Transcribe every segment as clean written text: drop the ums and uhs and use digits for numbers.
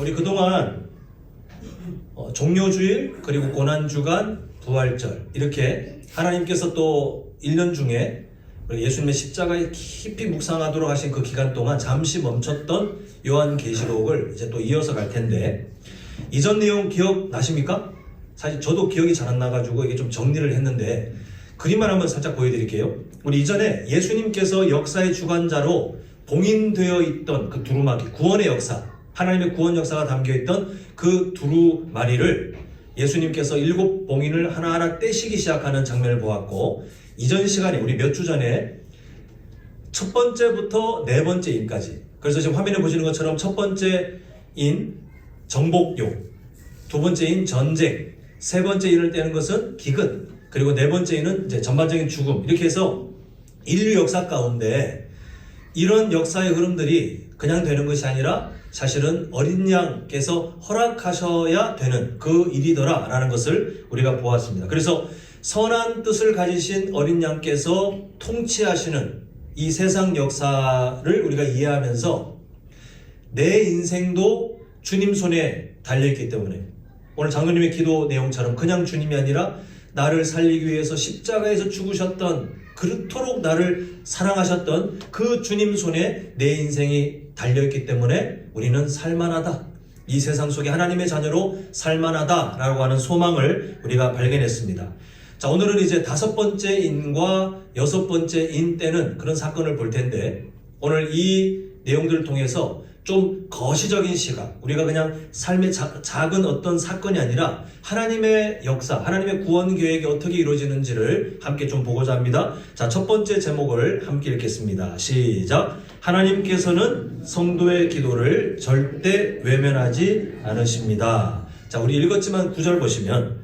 우리 그동안 종료주일 그리고 고난주간 부활절 이렇게 하나님께서 또 1년 중에 예수님의 십자가에 깊이 묵상하도록 하신 그 기간 동안 잠시 멈췄던 요한계시록을 이제 또 이어서 갈 텐데, 이전 내용 기억나십니까? 사실 저도 기억이 잘 안 나가지고 이게 좀 정리를 했는데 그림만 한번 살짝 보여드릴게요. 우리 이전에 예수님께서 역사의 주관자로 봉인되어 있던 그 두루마기, 구원의 역사, 하나님의 구원 역사가 담겨있던 그 두루마리를 예수님께서 7 봉인을 하나하나 떼시기 시작하는 장면을 보았고, 이전 시간에 우리 몇 주 전에 첫 번째부터 네 번째 인까지, 그래서 지금 화면에 보시는 것처럼 첫 번째 인 정복용, 두 번째 인 전쟁, 세 번째 인을 떼는 것은 기근, 그리고 네 번째 인은 이제 전반적인 죽음, 이렇게 해서 인류 역사 가운데 이런 역사의 흐름들이 그냥 되는 것이 아니라 사실은 어린 양께서 허락하셔야 되는 그 일이더라 라는 것을 우리가 보았습니다. 그래서 선한 뜻을 가지신 어린 양께서 통치하시는 이 세상 역사를 우리가 이해하면서 내 인생도 주님 손에 달려있기 때문에 오늘 장로님의 기도 내용처럼 그냥 주님이 아니라 나를 살리기 위해서 십자가에서 죽으셨던, 그토록 나를 사랑하셨던 그 주님 손에 내 인생이 달려있기 때문에 우리는 살만하다, 이 세상 속에 하나님의 자녀로 살만하다라고 하는 소망을 우리가 발견했습니다. 자, 오늘은 이제 5번째 인과 6번째 인 때는 그런 사건을 볼 텐데, 오늘 이 내용들을 통해서 좀 거시적인 시각, 우리가 그냥 삶의 작은 어떤 사건이 아니라 하나님의 역사, 하나님의 구원 계획이 어떻게 이루어지는지를 함께 좀 보고자 합니다. 자, 첫 번째 제목을 함께 읽겠습니다. 시작. 하나님께서는 성도의 기도를 절대 외면하지 않으십니다. 자, 우리 읽었지만 9절 보시면,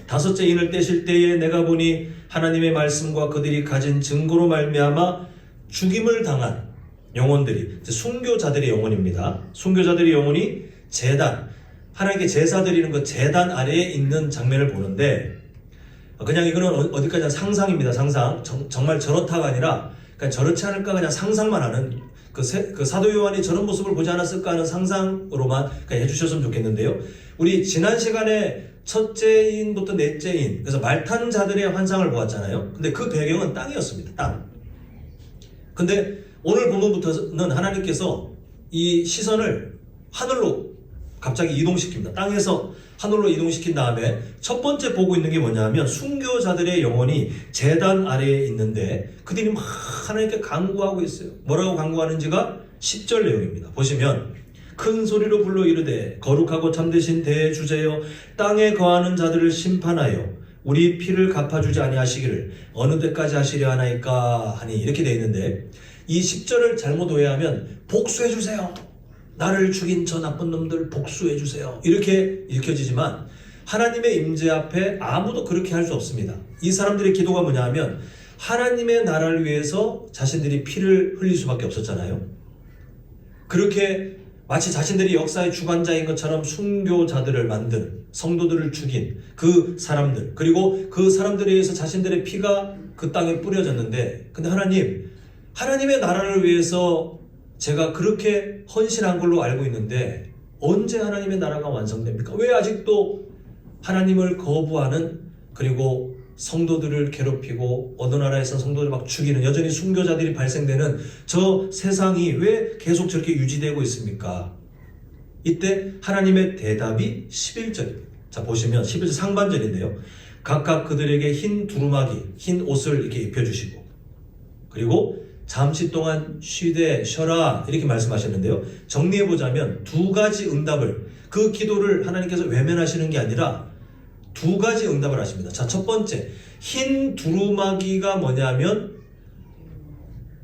5째 인을 떼실 때에 내가 보니 하나님의 말씀과 그들이 가진 증거로 말미암아 죽임을 당한 영혼들이, 순교자들의 영혼입니다. 순교자들의 영혼이 제단, 하나님께 제사 드리는 그 제단 아래에 있는 장면을 보는데, 그냥 이거는 어디까지나 상상입니다. 상상. 정말 저렇다가 아니라 그냥 저렇지 않을까 그냥 상상만 하는, 그 사도 요한이 저런 모습을 보지 않았을까 하는 상상으로만 그냥 해주셨으면 좋겠는데요. 우리 지난 시간에 첫째 인부터 넷째 인, 그래서 말 타는 자들의 환상을 보았잖아요. 근데 그 배경은 땅이었습니다. 땅. 근데 오늘 본문부터는 하나님께서 이 시선을 하늘로 갑자기 이동시킵니다. 땅에서 하늘로 이동시킨 다음에 첫 번째 보고 있는 게 뭐냐면 순교자들의 영혼이 제단 아래에 있는데 그들이 막 하나님께 간구하고 있어요. 뭐라고 간구하는지가 10절 내용입니다. 보시면 큰 소리로 불러 이르되 거룩하고 참되신 대주제여 땅에 거하는 자들을 심판하여 우리 피를 갚아주지 아니하시기를 어느 때까지 하시려 하나이까 하니, 이렇게 되어 있는데 이 10절을 잘못 오해하면 복수해주세요, 나를 죽인 저 나쁜 놈들 복수해주세요, 이렇게 읽혀지지만 하나님의 임재 앞에 아무도 그렇게 할 수 없습니다. 이 사람들의 기도가 뭐냐 하면 하나님의 나라를 위해서 자신들이 피를 흘릴 수밖에 없었잖아요. 그렇게 마치 자신들이 역사의 주관자인 것처럼 순교자들을 만든, 성도들을 죽인 그 사람들, 그리고 그 사람들에 의해서 자신들의 피가 그 땅에 뿌려졌는데, 근데 하나님의 나라를 위해서 제가 그렇게 헌신한 걸로 알고 있는데 언제 하나님의 나라가 완성됩니까? 왜 아직도 하나님을 거부하는, 그리고 성도들을 괴롭히고 어느 나라에서 성도들 막 죽이는, 여전히 순교자들이 발생되는 저 세상이 왜 계속 저렇게 유지되고 있습니까? 이때 하나님의 대답이 11절입니다. 자, 보시면 11절 상반절인데요. 각각 그들에게 흰 두루마기, 흰 옷을 이렇게 입혀주시고, 그리고 잠시 동안 쉬라 이렇게 말씀하셨는데요. 정리해보자면 2가지 응답을, 그 기도를 하나님께서 외면하시는 게 아니라 2가지 응답을 하십니다. 자, 첫 번째, 흰 두루마기가 뭐냐면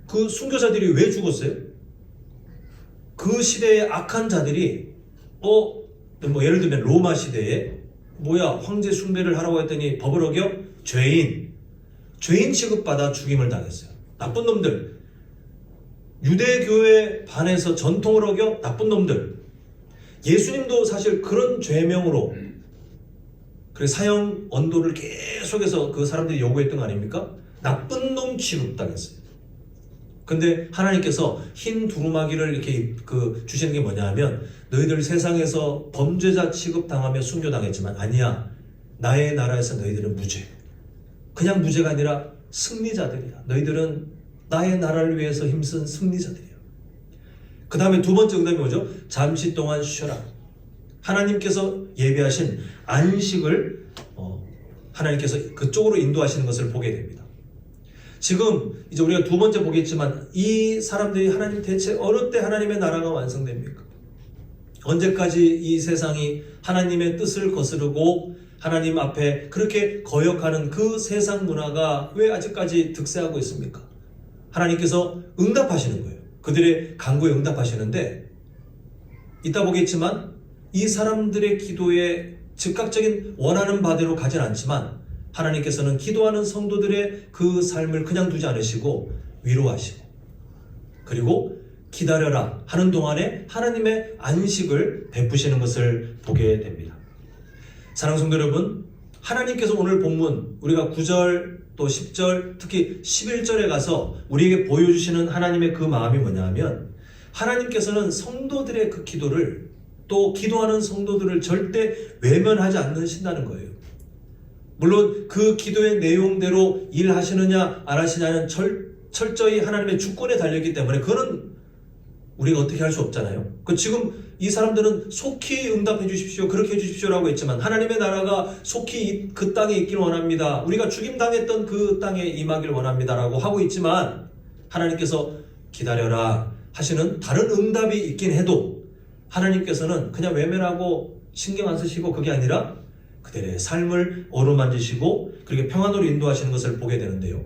그 순교자들이 왜 죽었어요? 그 시대의 악한 자들이 예를 들면 로마 시대에 황제 숭배를 하라고 했더니 법을 어겨 죄인 취급받아 죽임을 당했어요. 나쁜 놈들, 유대교에 반해서 전통을 어겨 나쁜 놈들. 예수님도 사실 그런 죄명으로 사형 언도를 계속해서 그 사람들이 요구했던 거 아닙니까? 나쁜 놈 취급당했어요. 근데 하나님께서 흰 두루마기를 이렇게 주시는 게 뭐냐 하면 너희들 세상에서 범죄자 취급당하며 순교당했지만 아니야. 나의 나라에서 너희들은 무죄. 그냥 무죄가 아니라 승리자들이야. 너희들은 나의 나라를 위해서 힘쓴 승리자들이야. 그 다음에 두 번째 응답이 뭐죠? 잠시 동안 쉬어라. 하나님께서 예비하신 안식을 하나님께서 그쪽으로 인도하시는 것을 보게 됩니다. 지금 이제 우리가 두 번째 보겠지만 이 사람들이 하나님 대체 어느 때 하나님의 나라가 완성됩니까? 언제까지 이 세상이 하나님의 뜻을 거스르고 하나님 앞에 그렇게 거역하는 그 세상 문화가 왜 아직까지 득세하고 있습니까? 하나님께서 응답하시는 거예요. 그들의 간구에 응답하시는데 이따 보겠지만 이 사람들의 기도에 즉각적인 원하는 바대로 가진 않지만 하나님께서는 기도하는 성도들의 그 삶을 그냥 두지 않으시고 위로하시고 그리고 기다려라 하는 동안에 하나님의 안식을 베푸시는 것을 보게 됩니다. 사랑하는 성도 여러분, 하나님께서 오늘 본문 우리가 9절 또 10절 특히 11절에 가서 우리에게 보여주시는 하나님의 그 마음이 뭐냐 하면 하나님께서는 성도들의 그 기도를 또 기도하는 성도들을 절대 외면하지 않으신다는 거예요. 물론 그 기도의 내용대로 일하시느냐 안 하시냐는 철저히 하나님의 주권에 달려있기 때문에 그거는 우리가 어떻게 할 수 없잖아요. 지금 이 사람들은 속히 응답해 주십시오. 그렇게 해 주십시오라고 했지만 하나님의 나라가 속히 그 땅에 있기를 원합니다. 우리가 죽임당했던 그 땅에 임하기를 원합니다라고 하고 있지만 하나님께서 기다려라 하시는 다른 응답이 있긴 해도 하나님께서는 그냥 외면하고 신경 안 쓰시고 그게 아니라 그들의 삶을 어루만지시고 그렇게 평안으로 인도하시는 것을 보게 되는데요.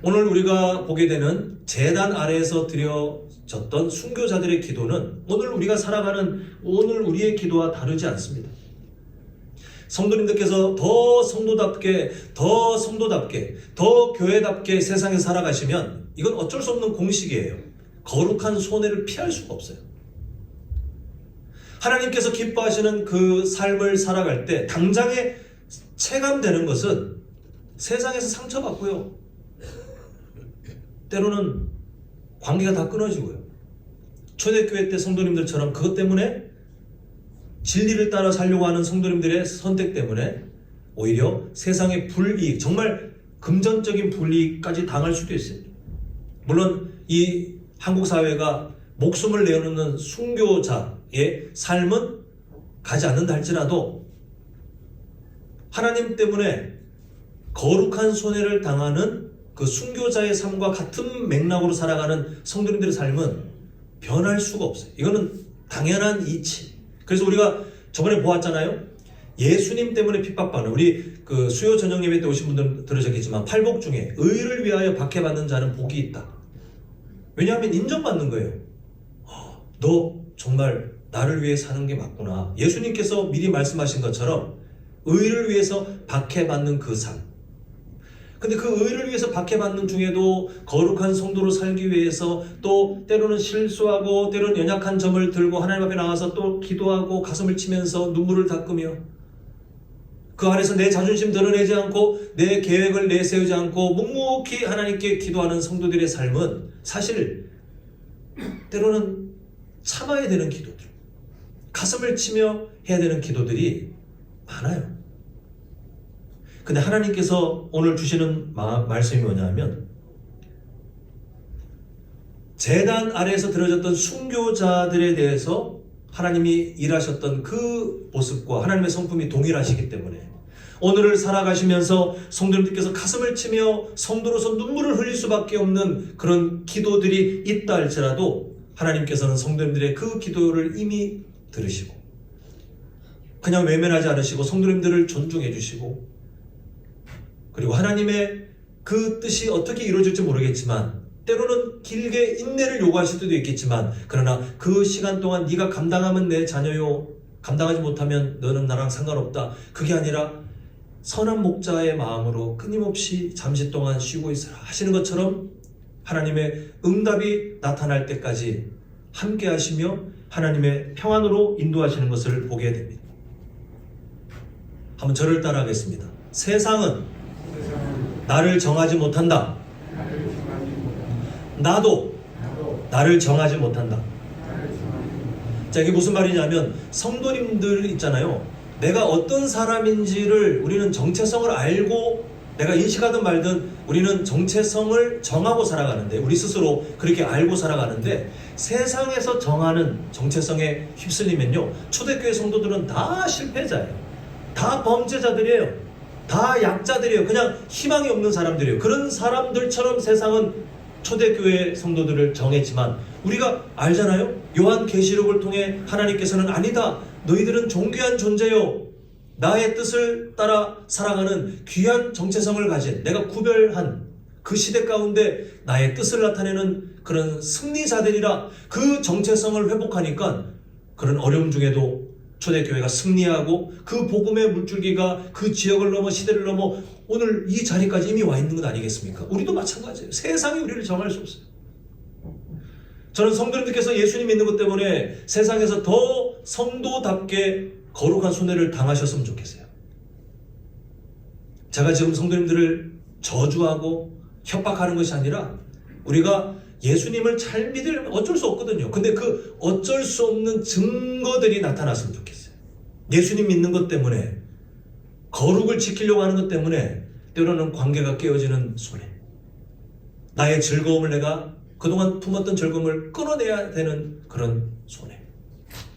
오늘 우리가 보게 되는 제단 아래에서 드려졌던 순교자들의 기도는 오늘 우리가 살아가는 오늘 우리의 기도와 다르지 않습니다. 성도님들께서 더 성도답게 더 교회답게 세상에 살아가시면 이건 어쩔 수 없는 공식이에요. 거룩한 손해를 피할 수가 없어요. 하나님께서 기뻐하시는 그 삶을 살아갈 때 당장에 체감되는 것은 세상에서 상처받고요. 때로는 관계가 다 끊어지고요. 초대교회 때 성도님들처럼 그것 때문에 진리를 따라 살려고 하는 성도님들의 선택 때문에 오히려 세상의 불이익, 정말 금전적인 불이익까지 당할 수도 있어요. 물론 이 한국 사회가 목숨을 내어놓는 순교자의 삶은 가지 않는다 할지라도 하나님 때문에 거룩한 손해를 당하는 그 순교자의 삶과 같은 맥락으로 살아가는 성도님들의 삶은 변할 수가 없어요. 이거는 당연한 이치. 그래서 우리가 저번에 보았잖아요. 예수님 때문에 핍박받는 우리 그 수요 저녁 예배 때 오신 분들은 들으셨겠지만 팔복 중에 의를 위하여 박해받는 자는 복이 있다. 왜냐하면 인정받는 거예요. 너 정말 나를 위해 사는 게 맞구나. 예수님께서 미리 말씀하신 것처럼 의를 위해서 박해받는 그 삶. 근데 그 의를 위해서 박해받는 중에도 거룩한 성도로 살기 위해서 또 때로는 실수하고 때로는 연약한 점을 들고 하나님 앞에 나와서 또 기도하고 가슴을 치면서 눈물을 닦으며 그 안에서 내 자존심 드러내지 않고 내 계획을 내세우지 않고 묵묵히 하나님께 기도하는 성도들의 삶은 사실 때로는 참아야 되는 기도들, 가슴을 치며 해야 되는 기도들이 많아요. 근데 하나님께서 오늘 주시는 말씀이 뭐냐면 제단 아래에서 들어졌던 순교자들에 대해서 하나님이 일하셨던 그 모습과 하나님의 성품이 동일하시기 때문에 오늘을 살아가시면서 성도님들께서 가슴을 치며 성도로서 눈물을 흘릴 수밖에 없는 그런 기도들이 있다 할지라도 하나님께서는 성도님들의 그 기도를 이미 들으시고 그냥 외면하지 않으시고 성도님들을 존중해 주시고 그리고 하나님의 그 뜻이 어떻게 이루어질지 모르겠지만 때로는 길게 인내를 요구하실 수도 있겠지만 그러나 그 시간 동안 네가 감당하면 내 자녀요 감당하지 못하면 너는 나랑 상관없다. 그게 아니라 선한 목자의 마음으로 끊임없이 잠시 동안 쉬고 있으라 하시는 것처럼 하나님의 응답이 나타날 때까지 함께 하시며 하나님의 평안으로 인도하시는 것을 보게 됩니다. 한번 저를 따라 하겠습니다. 세상은 나를 정하지 못한다. 나도 나를 정하지 못한다. 자, 이게 무슨 말이냐면 성도님들 있잖아요. 내가 어떤 사람인지를 우리는 정체성을 알고 내가 인식하든 말든 우리는 정체성을 정하고 살아가는데, 우리 스스로 그렇게 알고 살아가는데, 세상에서 정하는 정체성에 휩쓸리면요, 초대교회 성도들은 다 실패자예요. 다 범죄자들이에요. 다 약자들이에요. 그냥 희망이 없는 사람들이에요. 그런 사람들처럼 세상은 초대교회 성도들을 정했지만 우리가 알잖아요. 요한계시록을 통해 하나님께서는 아니다, 너희들은 존귀한 존재요, 나의 뜻을 따라 살아가는 귀한 정체성을 가진, 내가 구별한 그 시대 가운데 나의 뜻을 나타내는 그런 승리자들이라, 그 정체성을 회복하니까 그런 어려움 중에도 초대교회가 승리하고 그 복음의 물줄기가 그 지역을 넘어 시대를 넘어 오늘 이 자리까지 이미 와 있는 것 아니겠습니까? 우리도 마찬가지예요. 세상이 우리를 정할 수 없어요. 저는 성도님들께서 예수님 믿는 것 때문에 세상에서 더 성도답게 거룩한 손해를 당하셨으면 좋겠어요. 제가 지금 성도님들을 저주하고 협박하는 것이 아니라, 우리가 예수님을 잘 믿으려면 어쩔 수 없거든요. 근데 그 어쩔 수 없는 증거들이 나타났으면 좋겠어요. 예수님 믿는 것 때문에, 거룩을 지키려고 하는 것 때문에 때로는 관계가 깨어지는 손해, 나의 즐거움을, 내가 그동안 품었던 즐거움을 끊어내야 되는 그런 손해,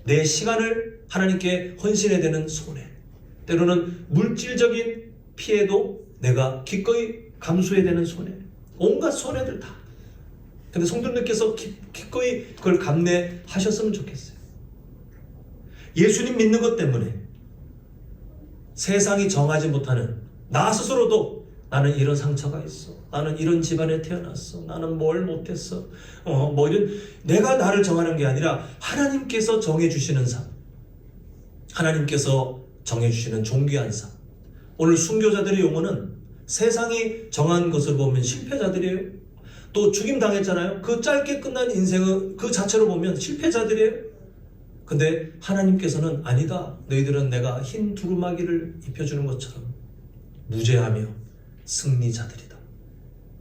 내 시간을 하나님께 헌신해야 되는 손해, 때로는 물질적인 피해도 내가 기꺼이 감수해야 되는 손해, 온갖 손해들 다. 근데 성도님께서 기꺼이 그걸 감내하셨으면 좋겠어요. 예수님 믿는 것 때문에 세상이 정하지 못하는 나 스스로도, 나는 이런 상처가 있어, 나는 이런 집안에 태어났어, 나는 뭘 못했어, 이런, 내가 나를 정하는 게 아니라 하나님께서 정해주시는 삶, 하나님께서 정해주시는 존귀한 삶. 오늘 순교자들의 용어는 세상이 정한 것을 보면 실패자들이에요. 또 죽임 당했잖아요. 그 짧게 끝난 인생은 그 자체로 보면 실패자들이에요. 근데 하나님께서는 아니다, 너희들은 내가 흰 두루마기를 입혀주는 것처럼 무죄하며 승리자들이다.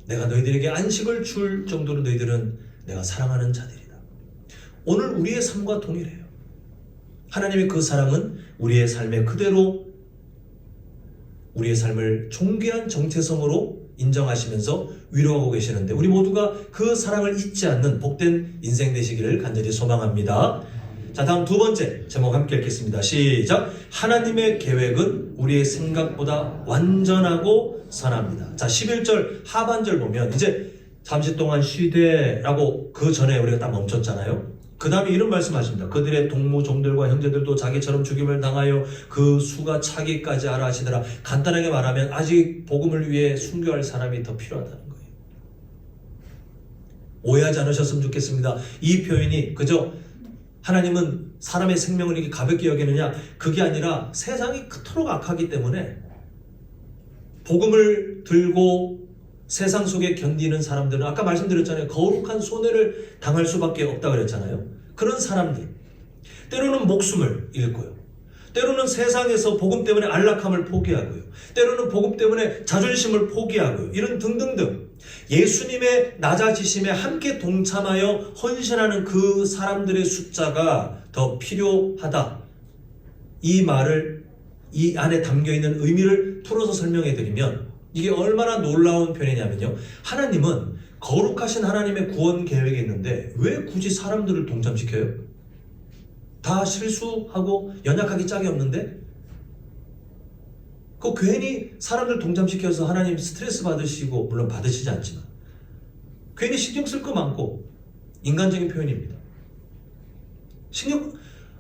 내가 너희들에게 안식을 줄 정도로 너희들은 내가 사랑하는 자들이다. 오늘 우리의 삶과 동일해요. 하나님의 그 사랑은 우리의 삶에 그대로 우리의 삶을 존귀한 정체성으로 인정하시면서 위로하고 계시는데, 우리 모두가 그 사랑을 잊지 않는 복된 인생 되시기를 간절히 소망합니다. 자, 다음 두 번째 제목 함께 읽겠습니다. 시작. 하나님의 계획은 우리의 생각보다 완전하고 선합니다. 자, 11절 하반절 보면 이제 잠시 동안 쉬되라고, 그 전에 우리가 딱 멈췄잖아요. 그 다음에 이런 말씀하십니다. 그들의 동무 종들과 형제들도 자기처럼 죽임을 당하여 그 수가 차기까지 하라 하시더라. 간단하게 말하면 아직 복음을 위해 순교할 사람이 더 필요하다는 거예요. 오해하지 않으셨으면 좋겠습니다. 이 표현이 그저 하나님은 사람의 생명을 이렇게 가볍게 여기느냐, 그게 아니라 세상이 그토록 악하기 때문에 복음을 들고 세상 속에 견디는 사람들은, 아까 말씀드렸잖아요, 거룩한 손해를 당할 수밖에 없다 그랬잖아요. 그런 사람들, 때로는 목숨을 잃고요, 때로는 세상에서 복음 때문에 안락함을 포기하고요, 때로는 복음 때문에 자존심을 포기하고요, 이런 등등등 예수님의 낮아지심에 함께 동참하여 헌신하는 그 사람들의 숫자가 더 필요하다. 이 말을, 이 안에 담겨있는 의미를 풀어서 설명해 드리면 이게 얼마나 놀라운 표현이냐면요, 하나님은 거룩하신 하나님의 구원 계획이 있는데 왜 굳이 사람들을 동참시켜요? 다 실수하고 연약하기 짝이 없는데? 그 괜히 사람들 동참시켜서 하나님 스트레스 받으시고, 물론 받으시지 않지만 괜히 신경 쓸 거 많고, 인간적인 표현입니다.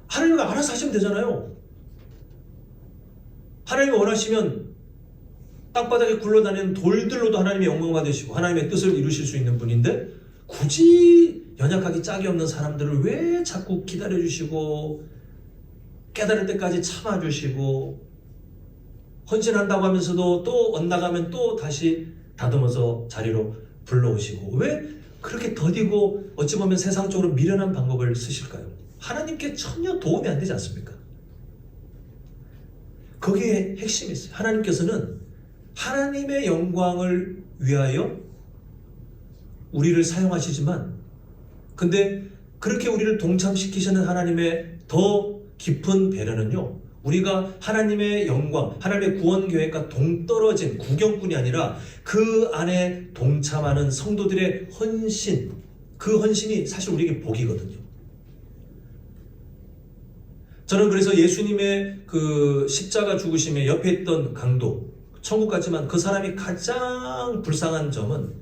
하나님이 알아서 하시면 되잖아요. 하나님이 원하시면 땅바닥에 굴러다니는 돌들로도 하나님의 영광 받으시고 하나님의 뜻을 이루실 수 있는 분인데, 굳이 연약하기 짝이 없는 사람들을 왜 자꾸 기다려주시고 깨달을 때까지 참아주시고, 헌신한다고 하면서도 또 엇나가면 또 다시 다듬어서 자리로 불러오시고, 왜 그렇게 더디고 어찌 보면 세상적으로 미련한 방법을 쓰실까요? 하나님께 전혀 도움이 안 되지 않습니까? 거기에 핵심이 있어요. 하나님께서는 하나님의 영광을 위하여 우리를 사용하시지만, 근데 그렇게 우리를 동참시키시는 하나님의 더 깊은 배려는요, 우리가 하나님의 영광, 하나님의 구원 계획과 동떨어진 구경꾼이 아니라 그 안에 동참하는 성도들의 헌신, 그 헌신이 사실 우리에게 복이거든요. 저는 그래서 예수님의 그 십자가 죽으심에 옆에 있던 강도, 천국 같지만 그 사람이 가장 불쌍한 점은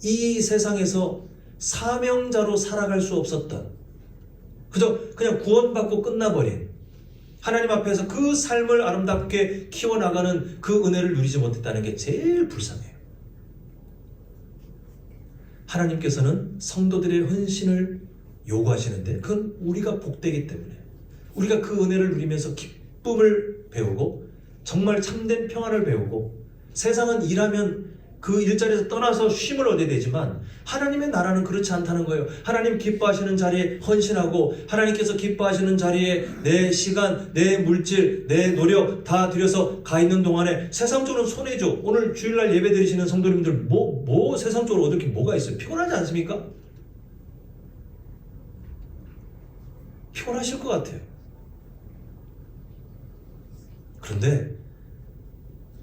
이 세상에서 사명자로 살아갈 수 없었던, 그냥 구원받고 끝나버린, 하나님 앞에서 그 삶을 아름답게 키워나가는 그 은혜를 누리지 못했다는 게 제일 불쌍해요. 하나님께서는 성도들의 헌신을 요구하시는데 그건 우리가 복되기 때문에, 우리가 그 은혜를 누리면서 기쁨을 배우고 정말 참된 평안을 배우고, 세상은 일하면 그 일자리에서 떠나서 쉼을 얻어야 되지만 하나님의 나라는 그렇지 않다는 거예요. 하나님 기뻐하시는 자리에 헌신하고, 하나님께서 기뻐하시는 자리에 내 시간, 내 물질, 내 노력 다 들여서 가 있는 동안에 세상적으로는 손해죠. 오늘 주일날 예배 드리시는 성도님들 뭐 세상적으로 얻을 게 뭐가 있어요? 피곤하지 않습니까? 피곤하실 것 같아요. 그런데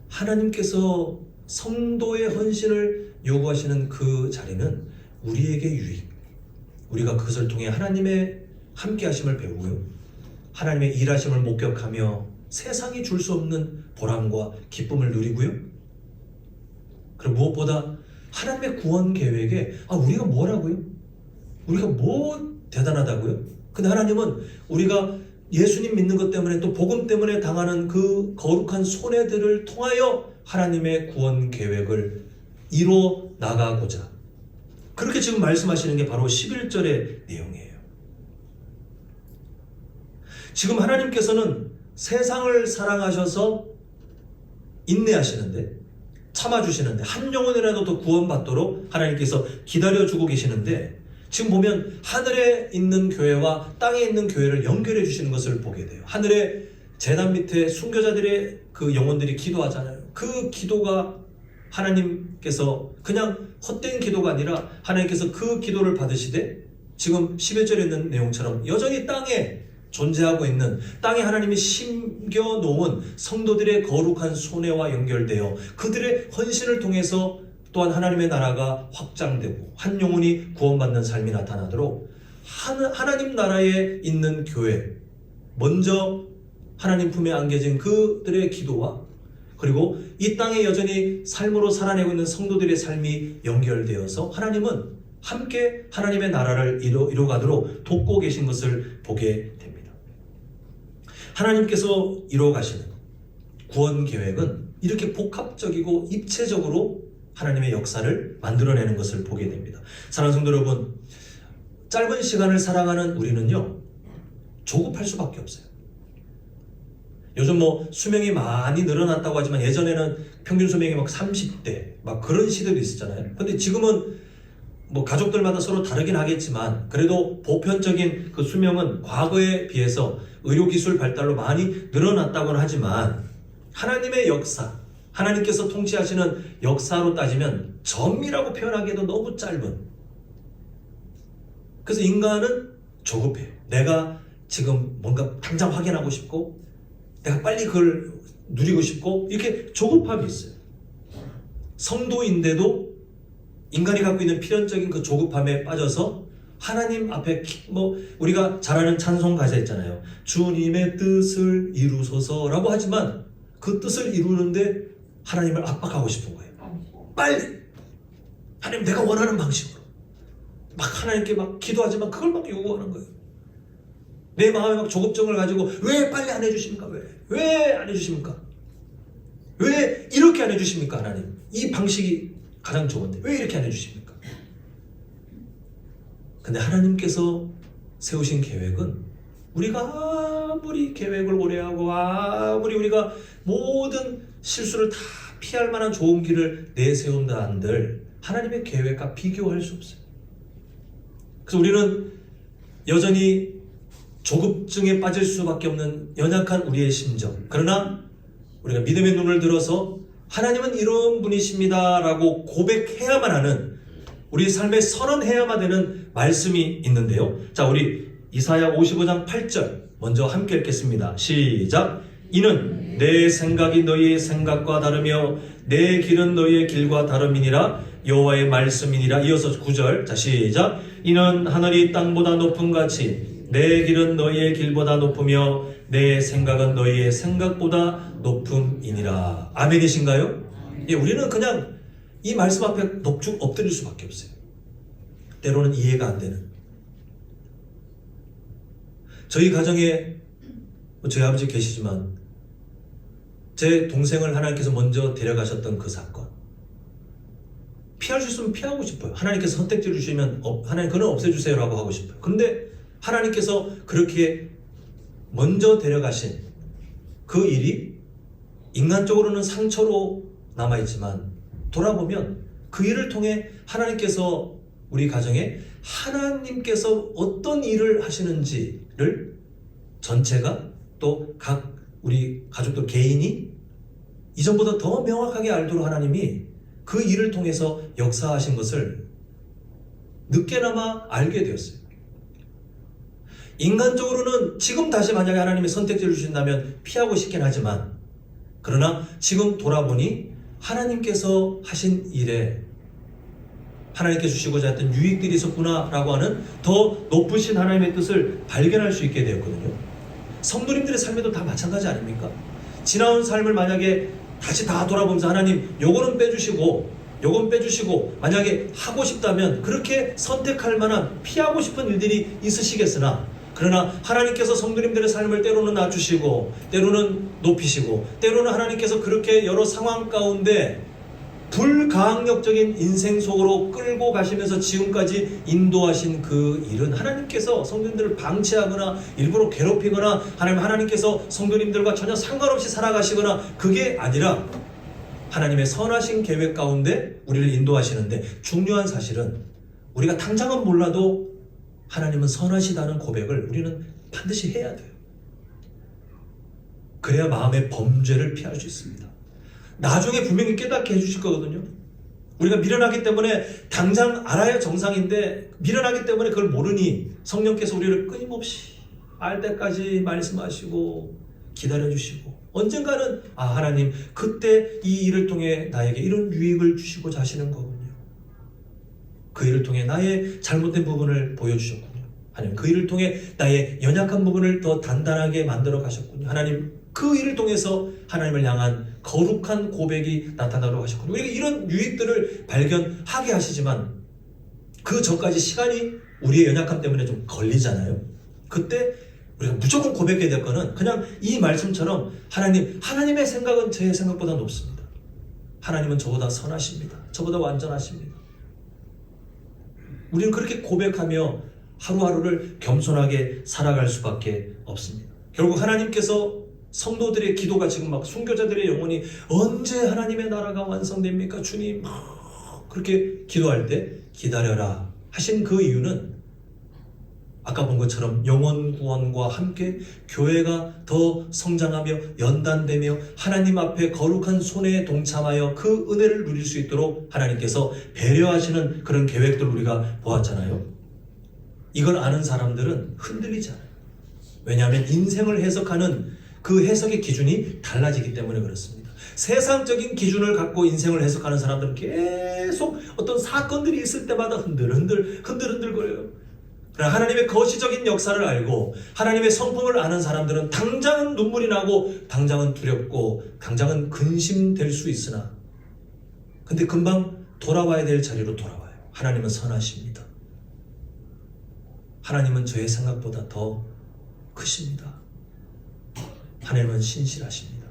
하나님께서 성도의 헌신을 요구하시는 그 자리는 우리에게 유익, 우리가 그것을 통해 하나님의 함께 하심을 배우고요, 하나님의 일하심을 목격하며 세상이 줄 수 없는 보람과 기쁨을 누리고요, 그리고 무엇보다 하나님의 구원 계획에 우리가 뭐라고요? 우리가 뭐 대단하다고요? 근데 하나님은 우리가 예수님 믿는 것 때문에, 또 복음 때문에 당하는 그 거룩한 손해들을 통하여 하나님의 구원 계획을 이뤄 나가고자, 그렇게 지금 말씀하시는 게 바로 11절의 내용이에요. 지금 하나님께서는 세상을 사랑하셔서 인내하시는데, 참아주시는데, 한 영혼이라도 더 구원받도록 하나님께서 기다려주고 계시는데, 지금 보면 하늘에 있는 교회와 땅에 있는 교회를 연결해 주시는 것을 보게 돼요. 하늘에 제단 밑에 순교자들의 그 영혼들이 기도하잖아요. 그 기도가 하나님께서 그냥 헛된 기도가 아니라 하나님께서 그 기도를 받으시되, 지금 11절에 있는 내용처럼 여전히 땅에 존재하고 있는, 땅에 하나님이 심겨놓은 성도들의 거룩한 손해와 연결되어 그들의 헌신을 통해서 또한 하나님의 나라가 확장되고 한 영혼이 구원받는 삶이 나타나도록 하나님 나라에 있는 교회, 먼저 하나님 품에 안겨진 그들의 기도와, 그리고 이 땅에 여전히 삶으로 살아내고 있는 성도들의 삶이 연결되어서 하나님은 함께 하나님의 나라를 이루어가도록 돕고 계신 것을 보게 됩니다. 하나님께서 이루어가시는 구원 계획은 이렇게 복합적이고 입체적으로 하나님의 역사를 만들어내는 것을 보게 됩니다. 사랑하는 성도 여러분, 짧은 시간을 살아가는 우리는요, 조급할 수밖에 없어요. 요즘 수명이 많이 늘어났다고 하지만 예전에는 평균 수명이 30대 그런 시대도 있었잖아요. 근데 지금은 가족들마다 서로 다르긴 하겠지만 그래도 보편적인 그 수명은 과거에 비해서 의료기술 발달로 많이 늘어났다고는 하지만, 하나님의 역사, 하나님께서 통치하시는 역사로 따지면 점이라고 표현하기에도 너무 짧은, 그래서 인간은 조급해요. 내가 지금 뭔가 당장 확인하고 싶고, 내가 빨리 그걸 누리고 싶고, 이렇게 조급함이 있어요. 성도인데도 인간이 갖고 있는 필연적인 그 조급함에 빠져서 하나님 앞에 우리가 잘 아는 찬송 가사 있잖아요. 주님의 뜻을 이루소서라고 하지만 그 뜻을 이루는데 하나님을 압박하고 싶은 거예요. 빨리! 하나님, 내가 원하는 방식으로. 하나님께 기도하지만 그걸 요구하는 거예요. 내 마음에 조급증을 가지고, 왜 빨리 안 해주십니까? 왜 안 해주십니까? 왜 이렇게 안 해주십니까? 하나님, 이 방식이 가장 좋은데 왜 이렇게 안 해주십니까? 근데 하나님께서 세우신 계획은, 우리가 아무리 계획을 오래하고 아무리 우리가 모든 실수를 다 피할 만한 좋은 길을 내세운다 한들 하나님의 계획과 비교할 수 없어요. 그래서 우리는 여전히 조급증에 빠질 수밖에 없는 연약한 우리의 심정, 그러나 우리가 믿음의 눈을 들어서 하나님은 이런 분이십니다 라고 고백해야만 하는 우리 삶에 선언해야만 되는 말씀이 있는데요. 자, 우리 이사야 55장 8절 먼저 함께 읽겠습니다. 시작. 이는 내 생각이 너희의 생각과 다르며 내 길은 너희의 길과 다름이니라. 여호와의 말씀이니라. 이어서 9절. 자, 시작. 이는 하늘이 땅보다 높음 같이 내 길은 너희의 길보다 높으며 내 생각은 너희의 생각보다 높음이니라. 아멘이신가요? 예, 우리는 그냥 이 말씀 앞에 넋죽 엎드릴 수밖에 없어요. 때로는 이해가 안 되는. 저희 가정에 저희 아버지 계시지만 제 동생을 하나님께서 먼저 데려가셨던 그 사건, 피할 수 있으면 피하고 싶어요. 하나님께서 선택지를 주시면 하나님 그는 없애주세요 라고 하고 싶어요. 그런데 하나님께서 그렇게 먼저 데려가신 그 일이 인간적으로는 상처로 남아있지만 돌아보면 그 일을 통해 하나님께서 우리 가정에 하나님께서 어떤 일을 하시는지를 전체가 또 각 우리 가족들 개인이 이전보다 더 명확하게 알도록 하나님이 그 일을 통해서 역사하신 것을 늦게나마 알게 되었어요. 인간적으로는 지금 다시 만약에 하나님의 선택지를 주신다면 피하고 싶긴 하지만, 그러나 지금 돌아보니 하나님께서 하신 일에 하나님께 주시고자 했던 유익들이 있었구나라고 하는 더 높으신 하나님의 뜻을 발견할 수 있게 되었거든요. 성도님들의 삶에도 다 마찬가지 아닙니까? 지나온 삶을 만약에 다시 다 돌아보면서 하나님 요거는 빼주시고 요건 빼주시고 만약에 하고 싶다면 그렇게 선택할 만한 피하고 싶은 일들이 있으시겠으나, 그러나 하나님께서 성도님들의 삶을 때로는 낮추시고 때로는 높이시고 때로는 하나님께서 그렇게 여러 상황 가운데 불가항력적인 인생 속으로 끌고 가시면서 지금까지 인도하신 그 일은 하나님께서 성도님들을 방치하거나 일부러 괴롭히거나 하나님께서 성도님들과 전혀 상관없이 살아가시거나 그게 아니라 하나님의 선하신 계획 가운데 우리를 인도하시는데, 중요한 사실은 우리가 당장은 몰라도 하나님은 선하시다는 고백을 우리는 반드시 해야 돼요. 그래야 마음의 범죄를 피할 수 있습니다. 나중에 분명히 깨닫게 해주실 거거든요. 우리가 미련하기 때문에 당장 알아야 정상인데 미련하기 때문에 그걸 모르니 성령께서 우리를 끊임없이 알 때까지 말씀하시고 기다려주시고 언젠가는 하나님 그때 이 일을 통해 나에게 이런 유익을 주시고자 하시는 거군요. 그 일을 통해 나의 잘못된 부분을 보여주셨군요. 하나님 그 일을 통해 나의 연약한 부분을 더 단단하게 만들어 가셨군요. 하나님 그 일을 통해서 하나님을 향한 거룩한 고백이 나타나도록 하셨군요. 우리가 이런 유익들을 발견하게 하시지만 그 전까지 시간이 우리의 연약함 때문에 좀 걸리잖아요. 그때 우리가 무조건 고백해야 될 거는 그냥 이 말씀처럼 하나님의 생각은 제 생각보다 높습니다. 하나님은 저보다 선하십니다. 저보다 완전하십니다. 우리는 그렇게 고백하며 하루하루를 겸손하게 살아갈 수밖에 없습니다. 결국 하나님께서 성도들의 기도가 지금 막 순교자들의 영혼이 언제 하나님의 나라가 완성됩니까? 주님 그렇게 기도할 때 기다려라 하신 그 이유는 아까 본 것처럼 영혼 구원과 함께 교회가 더 성장하며 연단되며 하나님 앞에 거룩한 손에 동참하여 그 은혜를 누릴 수 있도록 하나님께서 배려하시는 그런 계획들을 우리가 보았잖아요. 이걸 아는 사람들은 흔들리지 않아요. 왜냐하면 인생을 해석하는 그 해석의 기준이 달라지기 때문에 그렇습니다. 세상적인 기준을 갖고 인생을 해석하는 사람들은 계속 어떤 사건들이 있을 때마다 흔들거려요. 그러나 하나님의 거시적인 역사를 알고 하나님의 성품을 아는 사람들은 당장은 눈물이 나고 당장은 두렵고 당장은 근심될 수 있으나 근데 금방 돌아와야 될 자리로 돌아와요. 하나님은 선하십니다. 하나님은 저의 생각보다 더 크십니다. 하나님은 신실하십니다.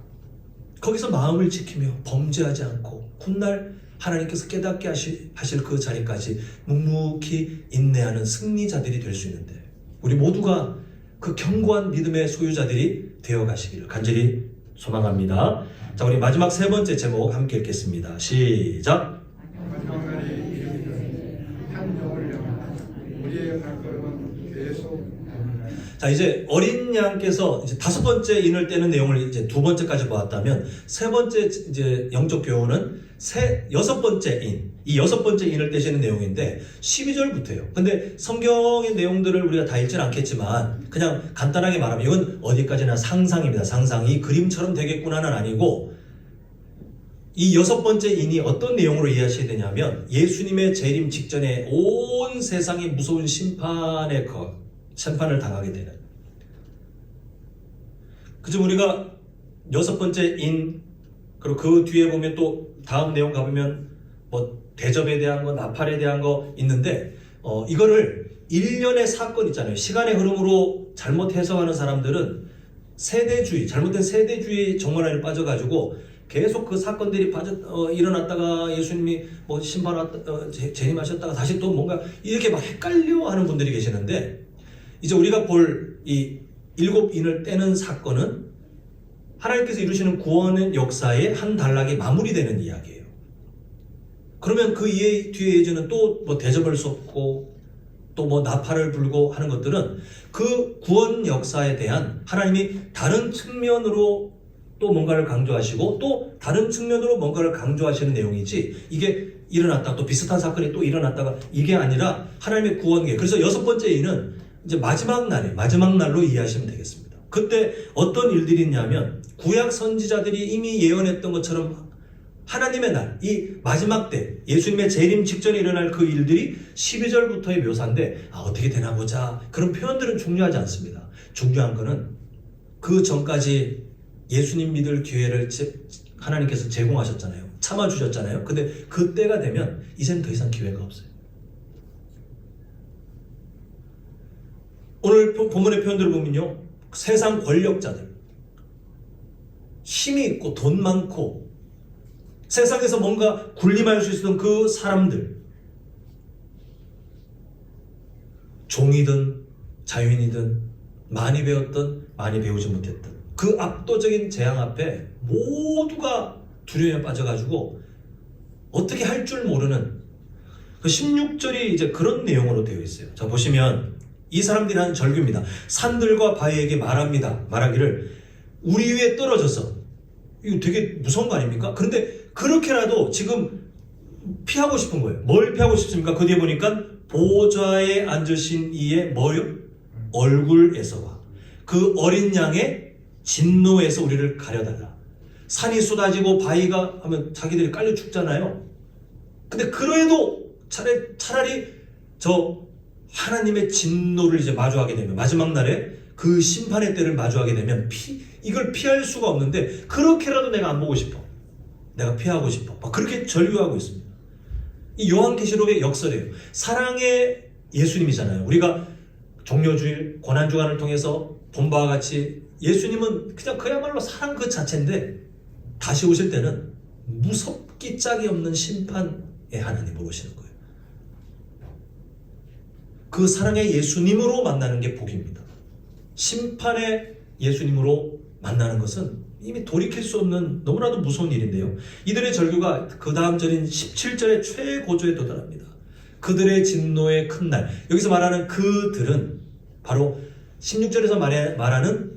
거기서 마음을 지키며 범죄하지 않고 훗날 하나님께서 깨닫게 하실 그 자리까지 묵묵히 인내하는 승리자들이 될 수 있는데 우리 모두가 그 견고한 믿음의 소유자들이 되어 가시기를 간절히 소망합니다. 자, 우리 마지막 세 번째 제목 함께 읽겠습니다. 시작. 자, 이제 어린 양께서 이제 5번째 인을 떼는 내용을 이제 2번째까지 보았다면 세 번째 이제 영적 교훈은 6번째 인, 이 6번째 인을 떼시는 내용인데 12절부터예요. 근데 성경의 내용들을 우리가 다 읽지는 않겠지만 그냥 간단하게 말하면 이건 어디까지나 상상입니다. 상상이 그림처럼 되겠구나는 아니고 이 6번째 인이 어떤 내용으로 이해하셔야 되냐면 예수님의 재림 직전에 온 세상이 무서운 심판을 당하게 되는, 그죠? 우리가 6번째 인, 그리고 그 뒤에 보면 또 다음 내용 가보면 뭐 대접에 대한 거, 나팔에 대한 거 있는데 이거를 일련의 사건 있잖아요. 시간의 흐름으로 잘못 해석하는 사람들은 세대주의, 잘못된 세대주의 정말 빠져가지고 계속 그 사건들이 일어났다가 예수님이 뭐 재림하셨다가 다시 또 뭔가 이렇게 막 헷갈려 하는 분들이 계시는데, 이제 우리가 볼 이 7인을 떼는 사건은 하나님께서 이루시는 구원의 역사의 한 단락이 마무리되는 이야기예요. 그러면 그 뒤에 예전은 또 뭐 대접을 쏟고 또 뭐 나팔을 불고 하는 것들은 그 구원 역사에 대한 하나님이 다른 측면으로 또 뭔가를 강조하시고 또 다른 측면으로 뭔가를 강조하시는 내용이지, 이게 일어났다 또 비슷한 사건이 또 일어났다가 이게 아니라 하나님의 구원계. 그래서 6번째 인은 이제 마지막 날로 이해하시면 되겠습니다. 그때 어떤 일들이 있냐면 구약 선지자들이 이미 예언했던 것처럼 하나님의 날, 이 마지막 때 예수님의 재림 직전에 일어날 그 일들이 12절부터의 묘사인데 어떻게 되나 보자, 그런 표현들은 중요하지 않습니다. 중요한 거는 그 전까지 예수님 믿을 기회를 하나님께서 제공하셨잖아요. 참아주셨잖아요. 근데 그 때가 되면 이젠 더 이상 기회가 없어요. 오늘 본문의 표현들을 보면요, 세상 권력자들, 힘이 있고 돈 많고 세상에서 뭔가 군림할 수 있었던 그 사람들, 종이든 자유인이든 많이 배웠던 많이 배우지 못했던 그 압도적인 재앙 앞에 모두가 두려움에 빠져가지고 어떻게 할 줄 모르는 그 16절이 이제 그런 내용으로 되어 있어요. 자, 보시면 이 사람들이 하는 절규입니다. 산들과 바위에게 말하기를 우리 위에 떨어져서, 이거 되게 무서운 거 아닙니까? 그런데 그렇게라도 지금 피하고 싶은 거예요. 뭘 피하고 싶습니까? 그 뒤에 보니까 보좌에 앉으신 이의 뭐요? 얼굴에서와 그 어린 양의 진노에서 우리를 가려달라. 산이 쏟아지고 바위가 하면 자기들이 깔려 죽잖아요. 근데 그래도 차라리 저 하나님의 진노를 이제 마주하게 되면, 마지막 날에 그 심판의 때를 마주하게 되면 이걸 피할 수가 없는데 그렇게라도 내가 안 보고 싶어, 내가 피하고 싶어, 막 그렇게 절규하고 있습니다. 이 요한계시록의 역설이에요. 사랑의 예수님이잖아요. 우리가 종려주일 고난주간을 통해서 본 바와 같이 예수님은 그냥 그야말로 사랑 그 자체인데 다시 오실 때는 무섭기 짝이 없는 심판의 하나님으로 오시는 거예요. 그 사랑의 예수님으로 만나는 게 복입니다. 심판의 예수님으로 만나는 것은 이미 돌이킬 수 없는 너무나도 무서운 일인데요. 이들의 절규가 그 다음 절인 17절의 최고조에 도달합니다. 그들의 진노의 큰 날. 여기서 말하는 그들은 바로 16절에서 말하는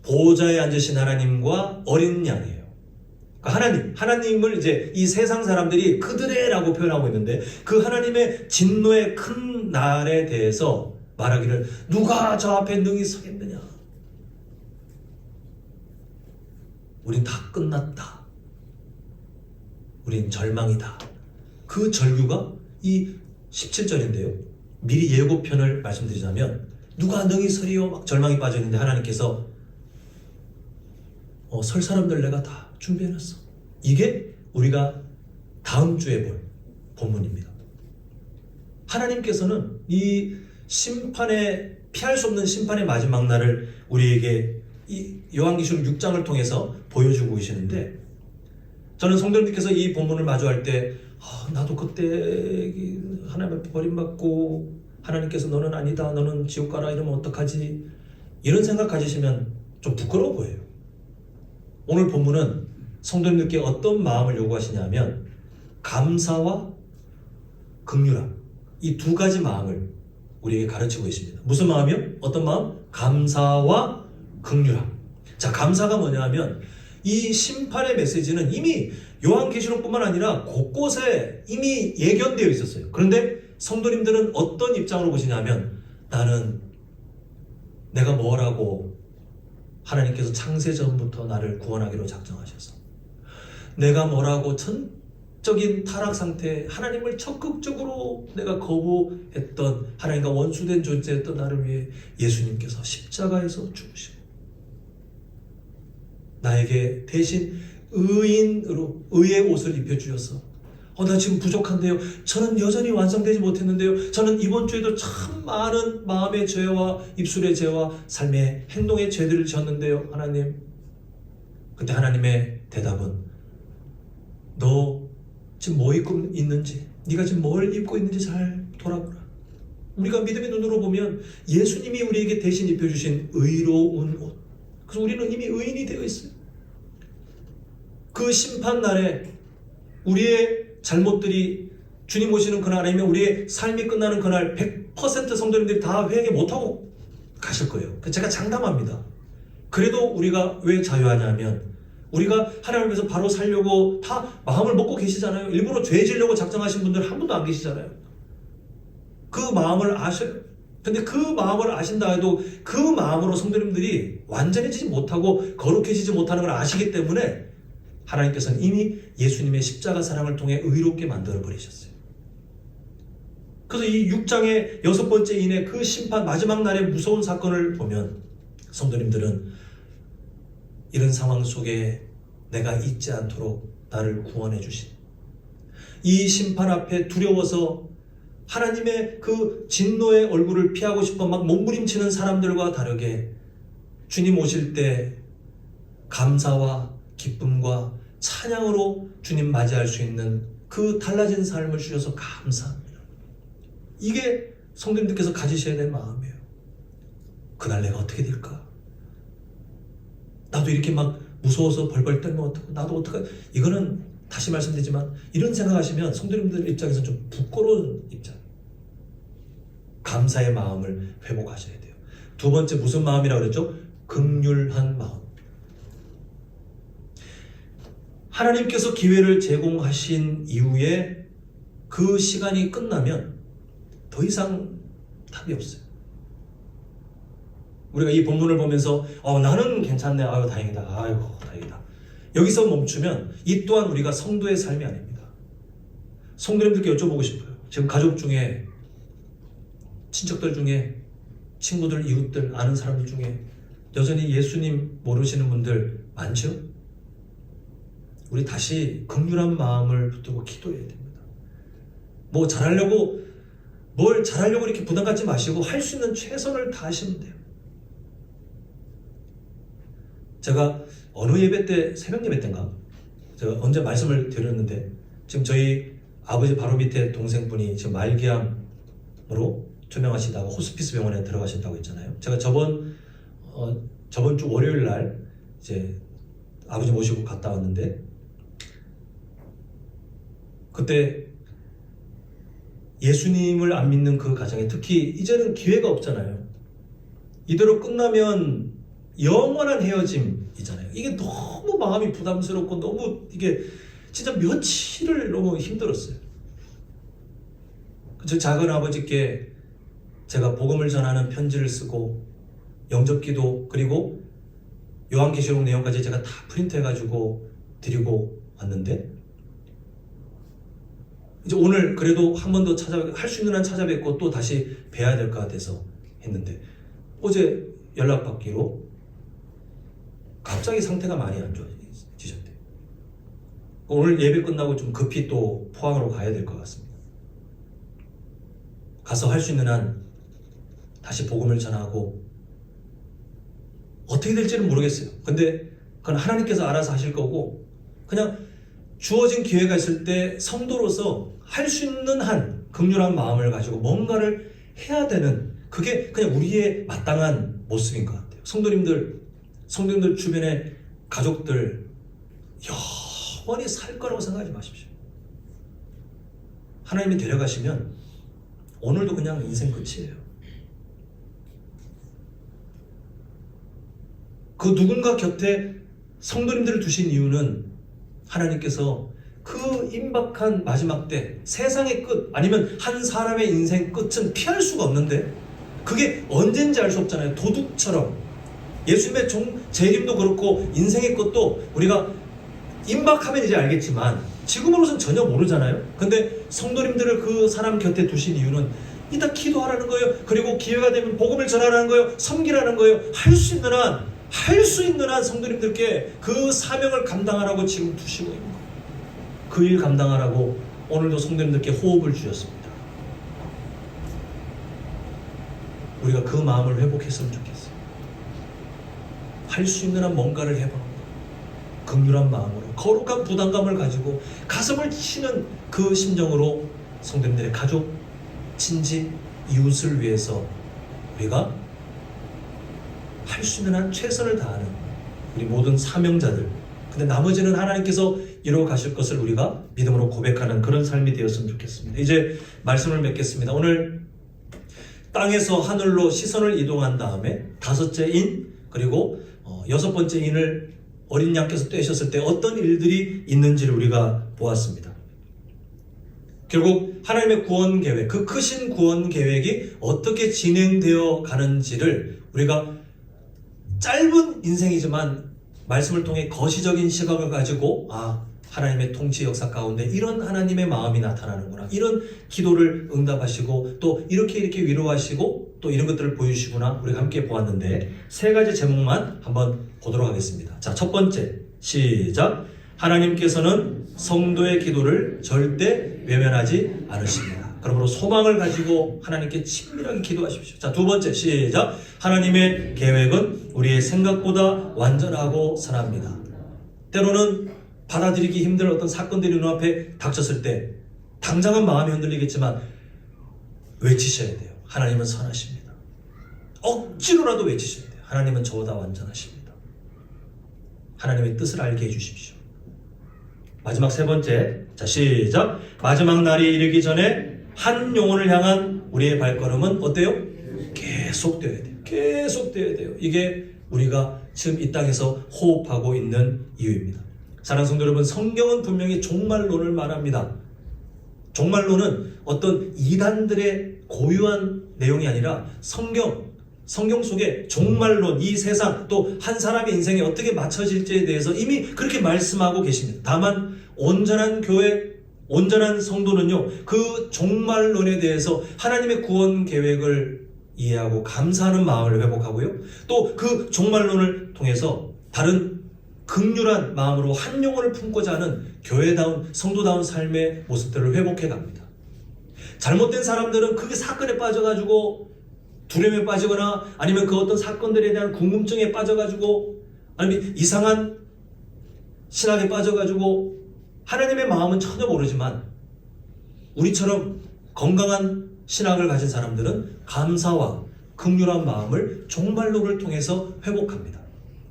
보좌에 앉으신 하나님과 어린 양이에요. 하나님을 이제 이 세상 사람들이 그들의라고 표현하고 있는데 그 하나님의 진노의 큰 날에 대해서 말하기를 누가 저 앞에 능히 서겠느냐. 우린 다 끝났다. 우린 절망이다. 그 절규가 이 17절인데요. 미리 예고편을 말씀드리자면 누가 능히 서리요 막 절망이 빠져있는데 하나님께서 설 사람들 내가 다 준비해놨어. 이게 우리가 다음 주에 볼 본문입니다. 하나님께서는 이 심판의 피할 수 없는 심판의 마지막 날을 우리에게 이 요한계시록 6장을 통해서 보여주고 계시는데, 저는 성도님께서 이 본문을 마주할 때 나도 그때 하나님 앞에 버림받고 하나님께서 너는 아니다, 너는 지옥 가라 이러면 어떡하지, 이런 생각 가지시면 좀 부끄러워 보여요. 오늘 본문은 성도님들께 어떤 마음을 요구하시냐면 감사와 긍휼함, 이 두 가지 마음을 우리에게 가르치고 있습니다. 무슨 마음이요? 어떤 마음? 감사와 긍휼함. 자, 감사가 뭐냐 하면 이 심판의 메시지는 이미 요한계시록뿐만 아니라 곳곳에 이미 예견되어 있었어요. 그런데 성도님들은 어떤 입장으로 보시냐면, 나는 내가 뭐라고 하나님께서 창세전부터 나를 구원하기로 작정하셔서, 내가 뭐라고 전적인 타락 상태에 하나님을 적극적으로 내가 거부했던, 하나님과 원수된 존재였던 나를 위해 예수님께서 십자가에서 죽으시고 나에게 대신 의인으로 의의 옷을 입혀주셔서, 나 지금 부족한데요, 저는 여전히 완성되지 못했는데요, 저는 이번 주에도 참 많은 마음의 죄와 입술의 죄와 삶의 행동의 죄들을 지었는데요, 하나님. 그때 하나님의 대답은, 너 지금 뭐 입고 있는지, 네가 지금 뭘 입고 있는지 잘 돌아보라. 우리가 믿음의 눈으로 보면 예수님이 우리에게 대신 입혀주신 의로운 옷, 그래서 우리는 이미 의인이 되어 있어요. 그 심판날에 우리의 잘못들이 주님 오시는 그날, 아니면 우리의 삶이 끝나는 그날 100% 성도님들이 다 회개 못하고 가실 거예요. 제가 장담합니다. 그래도 우리가 왜 자유하냐면, 우리가 하나님 앞에서 바로 살려고 다 마음을 먹고 계시잖아요. 일부러 죄 지려고 작정하신 분들 한 분도 안 계시잖아요. 그 마음을 아셔요. 근데 그 마음을 아신다 해도 그 마음으로 성도님들이 완전해지지 못하고 거룩해지지 못하는 걸 아시기 때문에 하나님께서는 이미 예수님의 십자가 사랑을 통해 의롭게 만들어 버리셨어요. 그래서 이 6장의 6번째 인의 그 심판 마지막 날의 무서운 사건을 보면 성도님들은 이런 상황 속에 내가 잊지 않도록 나를 구원해 주신 이 심판 앞에 두려워서 하나님의 그 진노의 얼굴을 피하고 싶어 막 몸부림치는 사람들과 다르게 주님 오실 때 감사와 기쁨과 찬양으로 주님 맞이할 수 있는 그 달라진 삶을 주셔서 감사합니다. 이게 성도님들께서 가지셔야 될 마음이에요. 그날 내가 어떻게 될까? 나도 이렇게 막 무서워서 벌벌 떨면 어떡하고, 나도 어떡하지? 이거는 다시 말씀드리지만 이런 생각하시면 성도님들 입장에서 좀 부끄러운 입장. 감사의 마음을 회복하셔야 돼요. 두 번째 무슨 마음이라고 그랬죠? 긍휼한 마음. 하나님께서 기회를 제공하신 이후에 그 시간이 끝나면 더 이상 답이 없어요. 우리가 이 본문을 보면서 나는 괜찮네, 아유 다행이다, 아유 다행이다, 여기서 멈추면 이 또한 우리가 성도의 삶이 아닙니다. 성도님들께 여쭤보고 싶어요. 지금 가족 중에, 친척들 중에, 친구들, 이웃들, 아는 사람들 중에 여전히 예수님 모르시는 분들 많죠? 우리 다시 긍휼한 마음을 붙들고 기도해야 됩니다. 뭘 잘하려고 이렇게 부담 갖지 마시고 할 수 있는 최선을 다하시면 돼요. 제가 어느 예배 때, 새벽 예배 때인가, 제가 언제 말씀을 드렸는데, 지금 저희 아버지 바로 밑에 동생분이 지금 말기암으로 투명하시다가 호스피스 병원에 들어가셨다고 했잖아요. 제가 저번 주 월요일 날 이제 아버지 모시고 갔다 왔는데, 그때 예수님을 안 믿는 그 가정에, 특히 이제는 기회가 없잖아요. 이대로 끝나면 영원한 헤어짐이잖아요. 이게 너무 마음이 부담스럽고 너무 이게 진짜 며칠을 너무 힘들었어요. 저 작은 아버지께 제가 복음을 전하는 편지를 쓰고 영접기도, 그리고 요한계시록 내용까지 제가 다 프린트해가지고 드리고 왔는데, 이제 오늘 그래도 한 번 더 할 수 있는 한 찾아뵙고 또 다시 뵈야 될 것 같아서 했는데, 어제 연락받기로 갑자기 상태가 많이 안 좋아지셨대요. 오늘 예배 끝나고 좀 급히 또 포항으로 가야 될 것 같습니다. 가서 할 수 있는 한 다시 복음을 전하고, 어떻게 될지는 모르겠어요. 근데 그건 하나님께서 알아서 하실 거고, 그냥 주어진 기회가 있을 때 성도로서 할 수 있는 한 긍휼한 마음을 가지고 뭔가를 해야 되는, 그게 그냥 우리의 마땅한 모습인 것 같아요. 성도님들 주변의 가족들 영원히 살 거라고 생각하지 마십시오. 하나님이 데려가시면 오늘도 그냥 인생 끝이에요. 그 누군가 곁에 성도님들을 두신 이유는 하나님께서 그 임박한 마지막 때 세상의 끝 아니면 한 사람의 인생 끝은 피할 수가 없는데 그게 언젠지 알 수 없잖아요. 도둑처럼 예수님의 재림도 그렇고 인생의 끝도 우리가 임박하면 이제 알겠지만 지금으로선 전혀 모르잖아요. 근데 성도님들을 그 사람 곁에 두신 이유는 이따 기도하라는 거예요. 그리고 기회가 되면 복음을 전하라는 거예요. 섬기라는 거예요. 할 수 있는 한 성도님들께 그 사명을 감당하라고 지금 두시고 있는 거예요. 그 일 감당하라고 오늘도 성도님들께 호흡을 주셨습니다. 우리가 그 마음을 회복했으면 좋겠어요. 할 수 있는 한 뭔가를 해봐. 긍휼한 마음으로 거룩한 부담감을 가지고 가슴을 치는 그 심정으로 성도님들의 가족, 친지, 이웃을 위해서 우리가 할 수 있는 한 최선을 다하는 우리 모든 사명자들, 근데 나머지는 하나님께서 이루어 가실 것을 우리가 믿음으로 고백하는 그런 삶이 되었으면 좋겠습니다. 이제 말씀을 맺겠습니다. 오늘 땅에서 하늘로 시선을 이동한 다음에 다섯째 인 그리고 여섯 번째 인을 어린 양께서 떼셨을 때 어떤 일들이 있는지를 우리가 보았습니다. 결국 하나님의 구원 계획, 그 크신 구원 계획이 어떻게 진행되어 가는지를 우리가 짧은 인생이지만 말씀을 통해 거시적인 시각을 가지고 하나님의 통치 역사 가운데 이런 하나님의 마음이 나타나는구나, 이런 기도를 응답하시고 또 이렇게 위로하시고 또 이런 것들을 보여주시구나, 우리가 함께 보았는데 세 가지 제목만 한번 보도록 하겠습니다. 자, 첫 번째 시작. 하나님께서는 성도의 기도를 절대 외면하지 않으십니다. 그러므로 소망을 가지고 하나님께 친밀하게 기도하십시오. 자, 두 번째 시작. 하나님의 계획은 우리의 생각보다 완전하고 선합니다. 때로는 받아들이기 힘든 어떤 사건들이 눈앞에 닥쳤을 때 당장은 마음이 흔들리겠지만 외치셔야 돼요. 하나님은 선하십니다. 억지로라도 외치셔야 돼요. 하나님은 저보다 완전하십니다. 하나님의 뜻을 알게 해주십시오. 마지막 세 번째, 자 시작. 마지막 날이 이르기 전에 한 영혼을 향한 우리의 발걸음은 어때요? 계속되어야 돼요. 계속되어야 돼요. 이게 우리가 지금 이 땅에서 호흡하고 있는 이유입니다. 사랑하는 성도 여러분, 성경은 분명히 종말론을 말합니다. 종말론은 어떤 이단들의 고유한 내용이 아니라 성경 속에 종말론, 이 세상 또 한 사람의 인생이 어떻게 맞춰질지에 대해서 이미 그렇게 말씀하고 계십니다. 다만 온전한 교회, 온전한 성도는요, 그 종말론에 대해서 하나님의 구원 계획을 이해하고 감사하는 마음을 회복하고요, 또 그 종말론을 통해서 다른 긍휼한 마음으로 한 영혼을 품고자 하는 교회다운 성도다운 삶의 모습들을 회복해 갑니다. 잘못된 사람들은 그게 사건에 빠져가지고 두려움에 빠지거나 아니면 그 어떤 사건들에 대한 궁금증에 빠져가지고 아니면 이상한 신학에 빠져가지고 하나님의 마음은 전혀 모르지만 우리처럼 건강한 신학을 가진 사람들은 감사와 긍휼한 마음을 종말론을 통해서 회복합니다.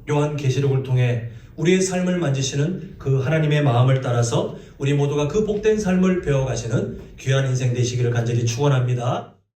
요한계시록을 통해 우리의 삶을 만지시는 그 하나님의 마음을 따라서 우리 모두가 그 복된 삶을 배워가시는 귀한 인생 되시기를 간절히 축원합니다.